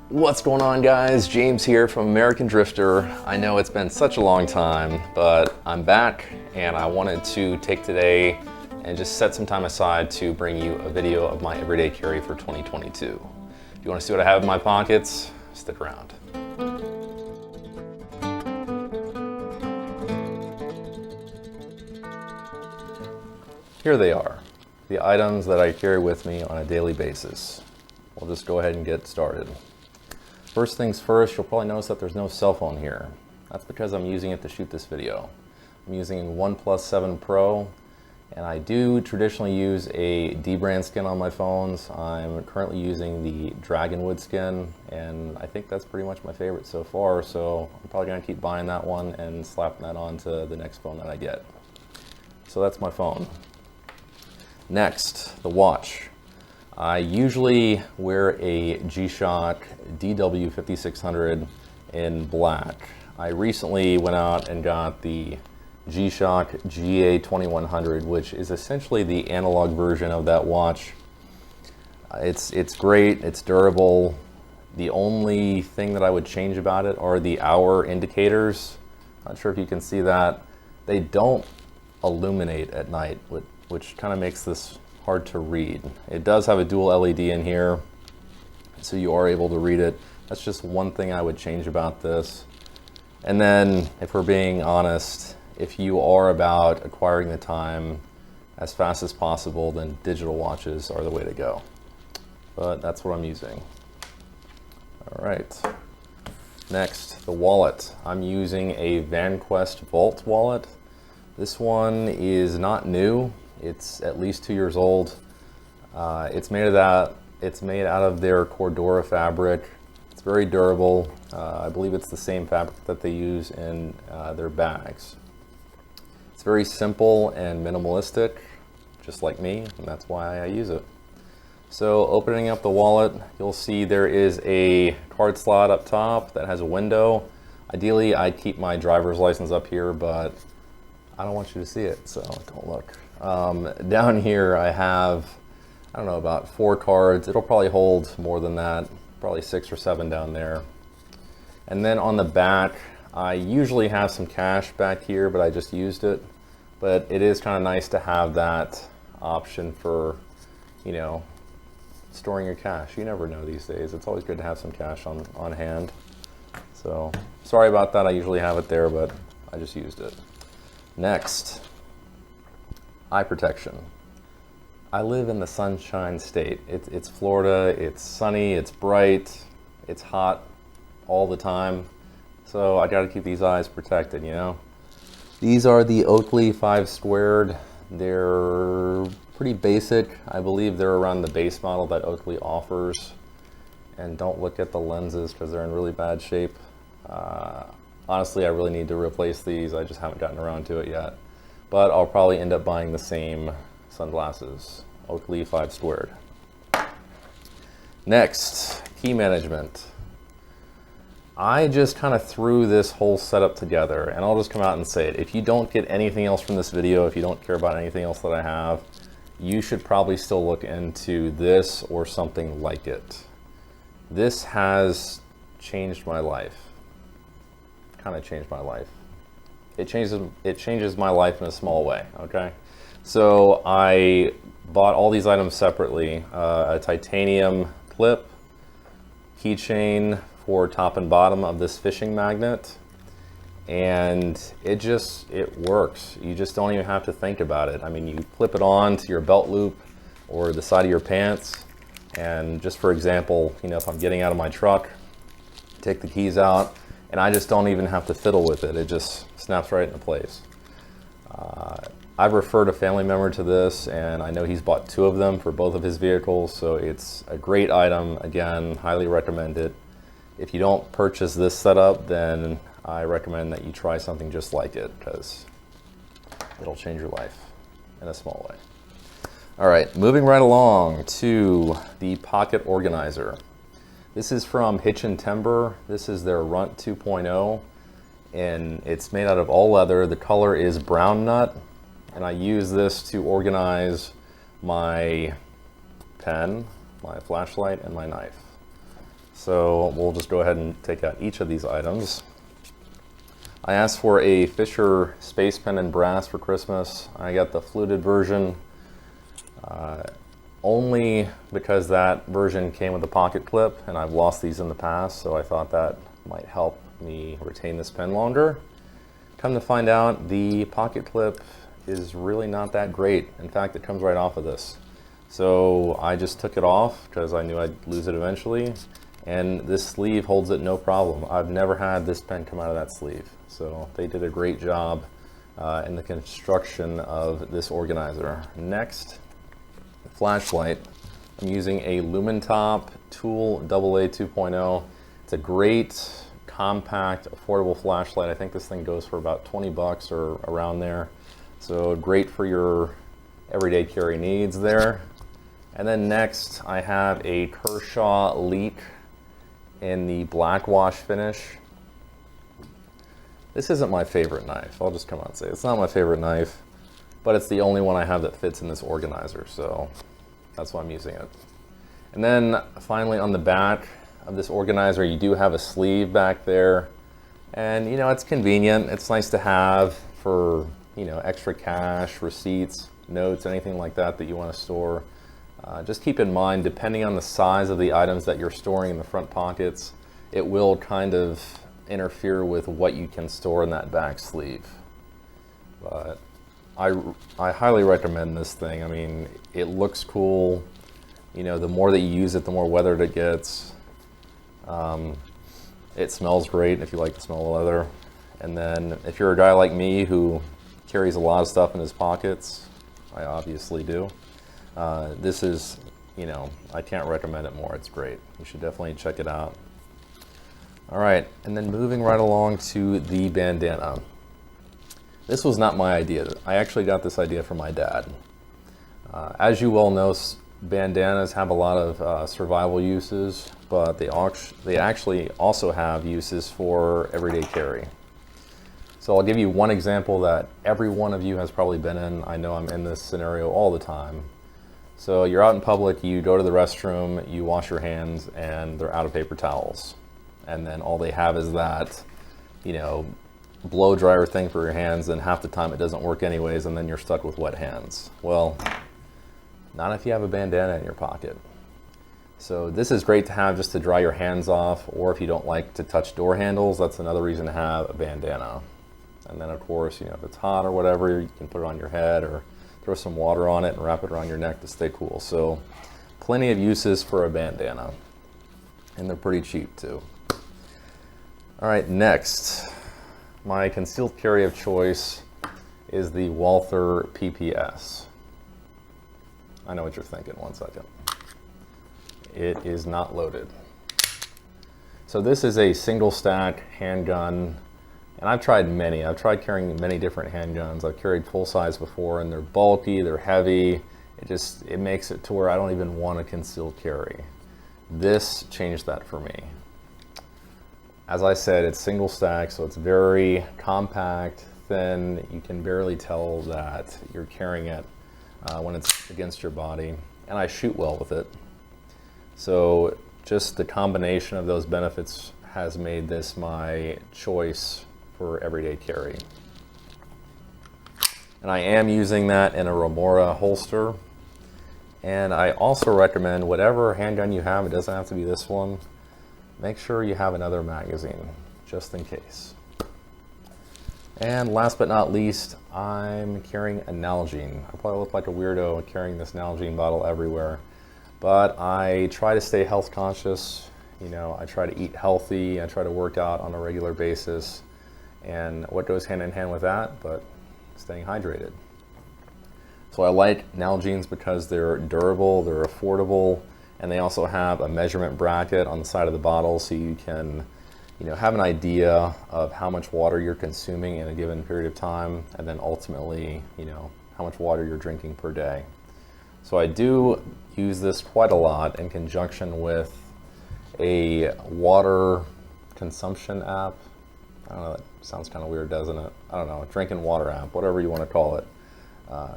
What's going on, guys? James here from American Drifter. I know it's been such a long time, but I'm back and I wanted to take today and just set some time aside to bring you a video of my everyday carry for 2022. If you want to see what I have in my pockets, stick around. Here they are, the items that I carry with me on a daily basis. We'll just go ahead and get started. First things first, you'll probably notice that there's no cell phone here. That's because I'm using it to shoot this video. I'm using OnePlus 7 Pro, and I do traditionally use a D-brand skin on my phones. I'm currently using the Dragonwood skin, and I think that's pretty much my favorite so far, so I'm probably gonna keep buying that one and slapping that onto the next phone that I get. So that's my phone. Next, the watch. I usually wear a G-Shock DW5600 in black. I recently went out and got the G-Shock GA2100, which is essentially the analog version of that watch. It's great, it's durable. The only thing that I would change about it are the hour indicators. Not sure if you can see that. They don't illuminate at night, which kind of makes this hard to read. It does have a dual LED in here, so you are able to read it. That's just one thing I would change about this. And then, if we're being honest, if you are about acquiring the time as fast as possible, then digital watches are the way to go. But that's what I'm using. All right. Next, the wallet. I'm using a VanQuest Vault wallet. This one is not new. It's at least 2 years old. It's made out of their Cordura fabric. It's very durable. I believe it's the same fabric that they use in their bags. It's very simple and minimalistic, just like me, and that's why I use it. So opening up the wallet, you'll see there is a card slot up top that has a window. Ideally, I'd keep my driver's license up here, but I don't want you to see it, so don't look. Down here I have, I don't know, about 4 cards. It'll probably hold more than that, probably 6 or 7 down there. And then on the back, I usually have some cash back here, but I just used it. But it is kind of nice to have that option for, you know, storing your cash. You never know these days. It's always good to have some cash on hand. So sorry about that. I usually have it there, but I just used it. Next, eye protection. I live in the Sunshine State. It's Florida, it's sunny, it's bright, it's hot all the time. So I gotta keep these eyes protected, you know? These are the Oakley 5 squared. They're pretty basic. I believe they're around the base model that Oakley offers. And don't look at the lenses because they're in really bad shape. Honestly, I really need to replace these. I just haven't gotten around to it yet. But I'll probably end up buying the same sunglasses, Oakley 5 squared. Next, key management. I just kind of threw this whole setup together, and I'll just come out and say it. If you don't get anything else from this video, if you don't care about anything else that I have, you should probably still look into this or something like it. This has changed my life. Kind of changed my life. It changes my life in a small way, okay? So I bought all these items separately. A titanium clip, keychain for top and bottom of this fishing magnet, and it works. You just don't even have to think about it. I mean, you clip it on to your belt loop or the side of your pants, and just for example, you know, if I'm getting out of my truck, take the keys out, and I just don't even have to fiddle with it. It just snaps right into place. I've referred a family member to this, and I know he's bought 2 of them for both of his vehicles, so it's a great item. Again, highly recommend it. If you don't purchase this setup, then I recommend that you try something just like it, because it'll change your life in a small way. All right, moving right along to the pocket organizer. This is from Hitch and Timber. This is their Runt 2.0, and it's made out of all leather. The color is brown nut, and I use this to organize my pen, my flashlight, and my knife. So we'll just go ahead and take out each of these items. I asked for a Fisher Space Pen in brass for Christmas. I got the fluted version only because that version came with a pocket clip, and I've lost these in the past, so I thought that might help me retain this pen longer. Come to find out, the pocket clip is really not that great. In fact, it comes right off of this. So I just took it off because I knew I'd lose it eventually, and this sleeve holds it no problem. I've never had this pen come out of that sleeve. So they did a great job in the construction of this organizer. Next, flashlight. I'm using a Lumentop Tool AA 2.0. It's a great, compact, affordable flashlight. I think this thing goes for about 20 bucks or around there. So great for your everyday carry needs there. And then next, I have a Kershaw Leak in the black wash finish. This isn't my favorite knife. I'll just come out and say it's not my favorite knife, but it's the only one I have that fits in this organizer, so that's why I'm using it. And then finally on the back of this organizer, you do have a sleeve back there. And you know, it's convenient. It's nice to have for, you know, extra cash, receipts, notes, anything like that that you want to store. Just keep in mind, depending on the size of the items that you're storing in the front pockets, it will kind of interfere with what you can store in that back sleeve. But I highly recommend this thing. I mean, it looks cool. You know, the more that you use it, the more weathered it gets. It smells great if you like the smell of leather. And then if you're a guy like me who carries a lot of stuff in his pockets, I obviously do, this is, you know, I can't recommend it more. It's great. You should definitely check it out. All right, and then moving right along to the bandana. This was not my idea. I actually got this idea from my dad. As you well know, bandanas have a lot of survival uses, but they actually also have uses for everyday carry. So I'll give you one example that every one of you has probably been in. I know I'm in this scenario all the time. So you're out in public, you go to the restroom, you wash your hands, and they're out of paper towels. And then all they have is that, you know, blow dryer thing for your hands, and half the time it doesn't work anyways, and then you're stuck with wet hands. Well, not if you have a bandana in your pocket. So this is great to have just to dry your hands off, or if you don't like to touch door handles, that's another reason to have a bandana. And then of course, you know, if it's hot or whatever, you can put it on your head or throw some water on it and wrap it around your neck to stay cool. So plenty of uses for a bandana, and they're pretty cheap too. All right, next, my concealed carry of choice is the Walther PPS. I know what you're thinking, one second. It is not loaded. So this is a single stack handgun, and I've tried many. I've tried carrying many different handguns. I've carried full size before, and they're bulky, they're heavy. It makes it to where I don't even want to concealed carry. This changed that for me. As I said, it's single stack, so it's very compact, thin. You can barely tell that you're carrying it when it's against your body, and I shoot well with it. So just the combination of those benefits has made this my choice for everyday carry. And I am using that in a Remora holster. And I also recommend whatever handgun you have, it doesn't have to be this one, make sure you have another magazine, just in case. And last but not least, I'm carrying a Nalgene. I probably look like a weirdo carrying this Nalgene bottle everywhere, but I try to stay health conscious. You know, I try to eat healthy, I try to work out on a regular basis, and what goes hand in hand with that but staying hydrated. So I like Nalgenes because they're durable, they're affordable, and they also have a measurement bracket on the side of the bottle, so you can, you know, have an idea of how much water you're consuming in a given period of time, and then ultimately, you know, how much water you're drinking per day. So I do use this quite a lot in conjunction with a water consumption app. I don't know, that sounds kind of weird, doesn't it? I don't know, a drinking water app, whatever you want to call it.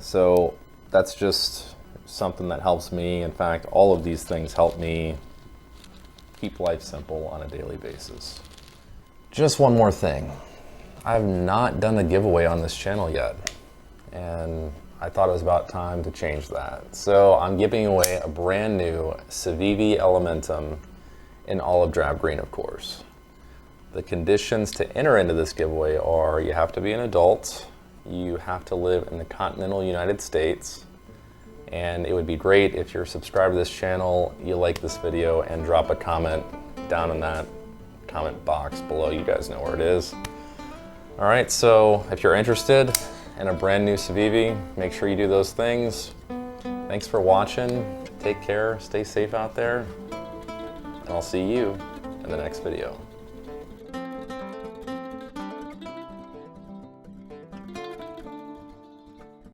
So that's just something that helps me. In fact, all of these things help me keep life simple on a daily basis. Just one more thing. I've not done a giveaway on this channel yet, and I thought it was about time to change that. So I'm giving away a brand new Civivi Elementum in olive drab green, of course. The conditions to enter into this giveaway are you have to be an adult, you have to live in the continental United States, and it would be great if you're subscribed to this channel, you like this video, and drop a comment down in that comment box below. You guys know where it is. All right, so if you're interested in a brand new Civivi, make sure you do those things. Thanks for watching. Take care, stay safe out there, and I'll see you in the next video.